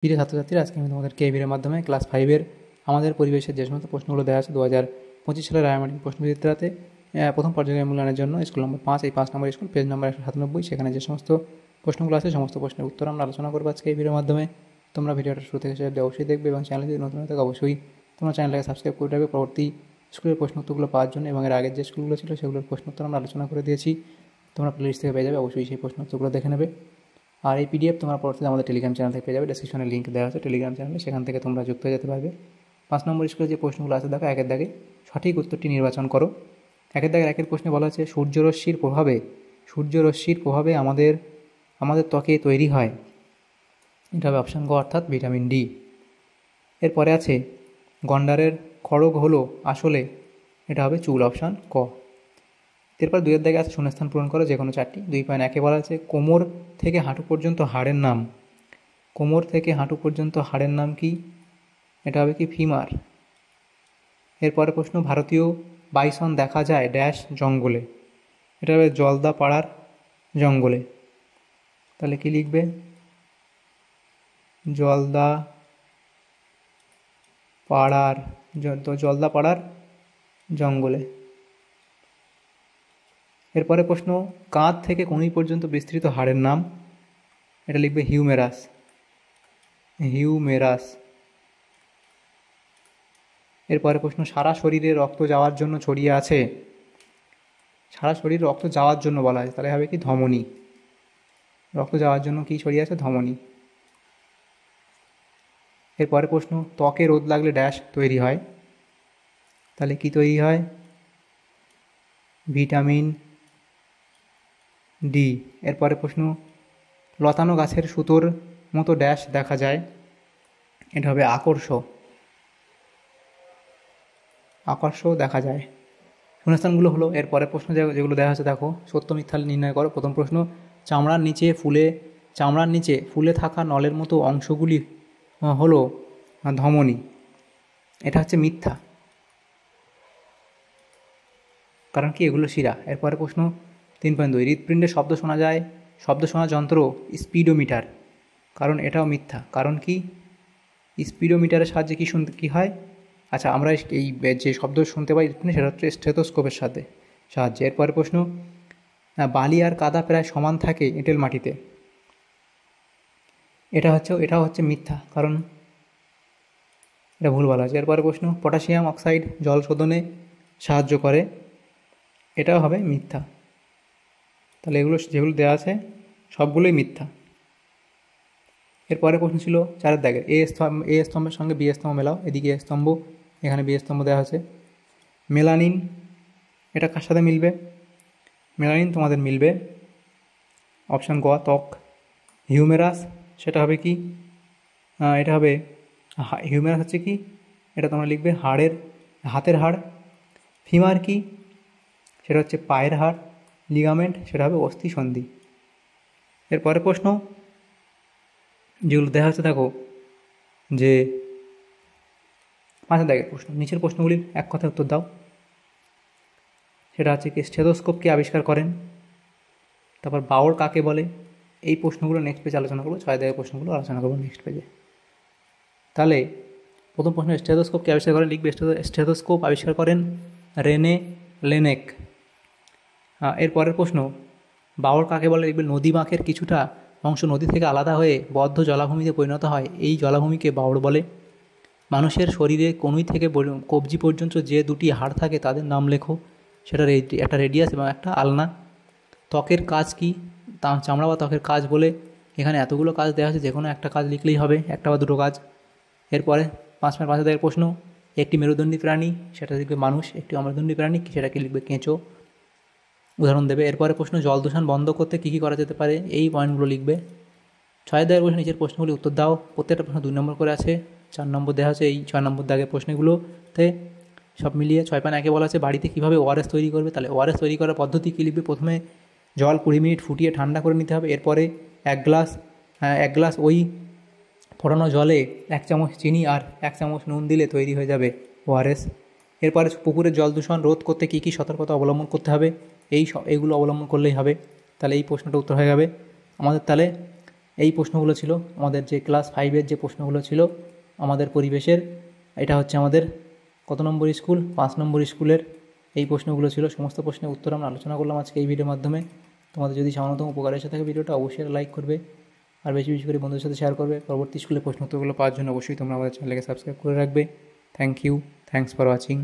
প্রিয় ছাত্রছাত্রীরা, আজকে আমি তোমাদেরকে এই ভিডিওর মাধ্যমে ক্লাস 5-এর আমাদের পরিবেশের যে সমস্ত প্রশ্নগুলো দেওয়া আছে 2025 সালের রায়মার্টিন প্রশ্নবিচিত্রাতে প্রথম পর্যায়ে মূল্যায়নের জন্য স্কুল নম্বর 5, এই 5 নম্বর স্কুল, পেজ নম্বর 197, সেখানে যে সমস্ত প্রশ্নগুলো আছে সমস্ত প্রশ্নের উত্তর আমরা আলোচনা করবো আজকে এই ভিডিওর মাধ্যমে। তোমরা ভিডিওটা শুরু থেকে শেষ অবধি অবশ্যই দেখবে এবং চ্যানেলে যদি নতুন হয়ে থাকে অবশ্যই তোমরা চ্যানেলটাকে সাবস্ক্রাইব করে রাখবে পরবর্তী স্কুলের প্রশ্ন উত্তরগুলো পাওয়ার জন্য। এবং এর আগের যে স্কুলগুলো ছিল সেগুলোর প্রশ্ন উত্তর আমরা আলোচনা করে দিয়েছি, তোমরা প্লেলিস্ট থেকে পেয়ে যাবে, অবশ্যই সেই প্রশ্ন উত্তরগুলো দেখে নেবে। আর এই পিডিএফ তোমরা পরবর্তীতে আমাদের টেলিগ্রাম চ্যানেল থেকে পেয়ে যাবে, ডেসক্রিপশনে লিঙ্ক দেওয়া আছে টেলিগ্রাম চ্যানেলে, সেখান থেকে তোমরা যুক্ত হয়ে যেতে পারবে। 5 নম্বর স্কুলে যে প্রশ্নগুলো আছে দেখো, একের দাগে সঠিক উত্তরটি নির্বাচন করো। একের দাগের একের প্রশ্নে বলা আছে সূর্যরশ্মির প্রভাবে আমাদের ত্বকে তৈরি হয়, এটা হবে অপশান গ অর্থাৎ ভিটামিন ডি। এরপরে আছে গন্ডারের খড়গ হলো আসলে, এটা হবে চুল, অপশান ক। এরপর 2-এর দাগে আছে শূন্যস্থান পূরণ করো যে কোনো 4টি। 2.1-এ বলা আছে কোমর থেকে হাঁটু পর্যন্ত হাড়ের নাম। কোমর থেকে হাঁটু পর্যন্ত হাড়ের নাম কি? এটা হবে কি ফিমার। এরপরে প্রশ্ন, ভারতীয় বাইসন দেখা যায় ড্যাশ জঙ্গলে, এটা হবে জলদাপাড়ার জঙ্গলে। তাহলে কি লিখবে? জলদাপাড়ার জঙ্গলে। এরপরে প্রশ্ন, কাঁধ থেকে কনুই পর্যন্ত বিস্তৃত হাড়ের নাম, এটা লিখবে হিউমেরাস। এরপরে প্রশ্ন, সারা শরীরে রক্ত যাওয়ার জন্য ছড়িয়ে আছে, সারা শরীরে রক্ত যাওয়ার জন্য বলা হয়, তাহলে হবে কি ধমনী। রক্ত যাওয়ার জন্য কি ছড়িয়ে আছে? ধমনী। এরপরে প্রশ্ন, ত্বকে রোদ লাগলে ড্যাশ তৈরি হয়, তাহলে কি তৈরি হয়? Vitamin D. এরপরে প্রশ্ন, লতানো গাছের সুতোর মতো ড্যাশ দেখা যায়, এটা হবে আকর্ষ দেখা যায়। শূন্যস্থানগুলো হলো এরপরে প্রশ্ন যেগুলো দেওয়া আছে দেখো, সত্য মিথ্যা নির্ণয় করো। প্রথম প্রশ্ন, চামড়ার নিচে ফুলে থাকা নলের মতো অংশগুলি হলো ধমনী, এটা হচ্ছে মিথ্যা, কারণ কি এগুলো শিরা। এরপরে প্রশ্ন 3.2, হৃৎপিণ্ডে শব্দ শোনা যন্ত্র স্পিডোমিটার, কারণ এটাও মিথ্যা, কারণ কি স্পিডোমিটারের সাহায্যে কি হয়? আচ্ছা, আমরা এই যে শব্দ শুনতে পাই সেটা হচ্ছে স্টেথোস্কোপের সাহায্যে। এরপরে প্রশ্ন, বালি আর কাদা প্রায় সমান থাকে এঁটেল মাটিতে, এটাও হচ্ছে মিথ্যা, কারণ এটা ভুল বলা আছে। এরপরে প্রশ্ন, পটাশিয়াম অক্সাইড জল শোধনে সাহায্য করে, এটাও হবে মিথ্যা। তাহলে এগুলো যেগুলো দেওয়া আছে সবগুলোই মিথ্যা। এরপরে প্রশ্ন ছিল 4-এর দাগের, এ স্তম্ভের সঙ্গে বি স্তম্ভ মেলাও। এদিকে এ স্তম্ভ, এখানে বি স্তম্ভ দেওয়া আছে। মেলানিন, এটা কার সাথে মিলবে? মেলানিন তোমাদের মিলবে অপশান গ ত্বক। হিউমেরাস, সেটা হবে কি? এটা হবে হিউমেরাস হচ্ছে কি? এটা তোমরা লিখবে হাতের হাড়। ফিমার কি? সেটা হচ্ছে পায়ের হাড়। লিগামেন্ট, সেটা হবে অস্থি সন্ধি। এরপরে প্রশ্ন যেগুলো দেখা হচ্ছে দেখো, যে 5-এর দাগের প্রশ্ন, নিচের প্রশ্নগুলির এক কথায় উত্তর দাও। সেটা হচ্ছে কি, স্টেথোস্কোপকে আবিষ্কার করেন। তারপর বাওর কাকে বলে? এই প্রশ্নগুলো নেক্সট পেজে আলোচনা করবো। 6 দাগের প্রশ্নগুলো আলোচনা করবো নেক্সট পেজে। তাহলে প্রথম প্রশ্ন, স্টেথোস্কোপকে আবিষ্কার করেন, লিখবে স্টেথোস্কোপ আবিষ্কার করেন রেনে লেনেক। এরপরের প্রশ্ন, বাওর কাকে বলে? লিখবে নদী বাঁকের কিছুটা অংশ নদী থেকে আলাদা হয়ে বদ্ধ জলাভূমিতে পরিণত হয়, এই জলাভূমিকে বাওর বলে। মানুষের শরীরে কনুই থেকে কবজি পর্যন্ত যে 2টি হাড় থাকে তাদের নাম লেখো, সেটা একটা রেডিয়াস এবং একটা আলনা। ত্বকের কাজ কি? চামড়া বা ত্বকের কাজ বলে এখানে এতগুলো কাজ দেওয়া আছে, যে কোনো একটা কাজ লিখলেই হবে, একটা বা দুটো কাজ। এরপরে 5.5 দাগের প্রশ্ন, একটি মেরুদণ্ডী প্রাণী, সেটা লিখবে মানুষ। একটি অমেরুদণ্ডী প্রাণী, সেটাকে লিখবে কেঁচো, উদাহরণ দেবে। এরপরে প্রশ্ন, জল দূষণ বন্ধ করতে কী কী করা যেতে পারে, এই পয়েন্টগুলো লিখবে। 6 দাগের প্রশ্ন, নিচের প্রশ্নগুলি উত্তর দাও। প্রত্যেকটা প্রশ্ন 2 নম্বর করে আছে, 4 নম্বর দেওয়া আছে এই 6 নম্বর দাগের প্রশ্নগুলোতে। সব মিলিয়ে 6.1 বলা আছে বাড়িতে কীভাবে ওআরএস তৈরি করবে, তাহলে ওআরএস তৈরি করার পদ্ধতি কী লিখবে? প্রথমে জল 20 মিনিট ফুটিয়ে ঠান্ডা করে নিতে হবে। এরপরে এক গ্লাস ওই ফোটানো জলে 1 চামচ চিনি আর 1 চামচ নুন দিলে তৈরি হয়ে যাবে ওআরএস। এরপরে পুকুরের জল দূষণ রোধ করতে কী কী সতর্কতা অবলম্বন করতে হবে, এইগুলো অবলম্বন করলেই হবে। তাহলে এই প্রশ্নটা উত্তর হয়ে যাবে আমাদের। তাহলে এই প্রশ্নগুলো ছিল আমাদের যে ক্লাস 5-এর যে প্রশ্নগুলো ছিল আমাদের পরিবেশের। এটা হচ্ছে আমাদের কত নম্বর স্কুল? 5 নম্বর স্কুলের এই প্রশ্নগুলো ছিল। সমস্ত প্রশ্নের উত্তর আমরা আলোচনা করলাম আজকে এই ভিডিওর মাধ্যমে। তোমাদের যদি সামান্যতম উপকার এসে থাকে ভিডিওটা অবশ্যই লাইক করবে আর বেশি বেশি করে বন্ধুদের সাথে শেয়ার করবে। পরবর্তী স্কুলের প্রশ্ন উত্তরগুলো পাওয়ার জন্য অবশ্যই তোমরা আমাদের চ্যানেলকে সাবস্ক্রাইব করে রাখবে। Thank you, thanks for watching.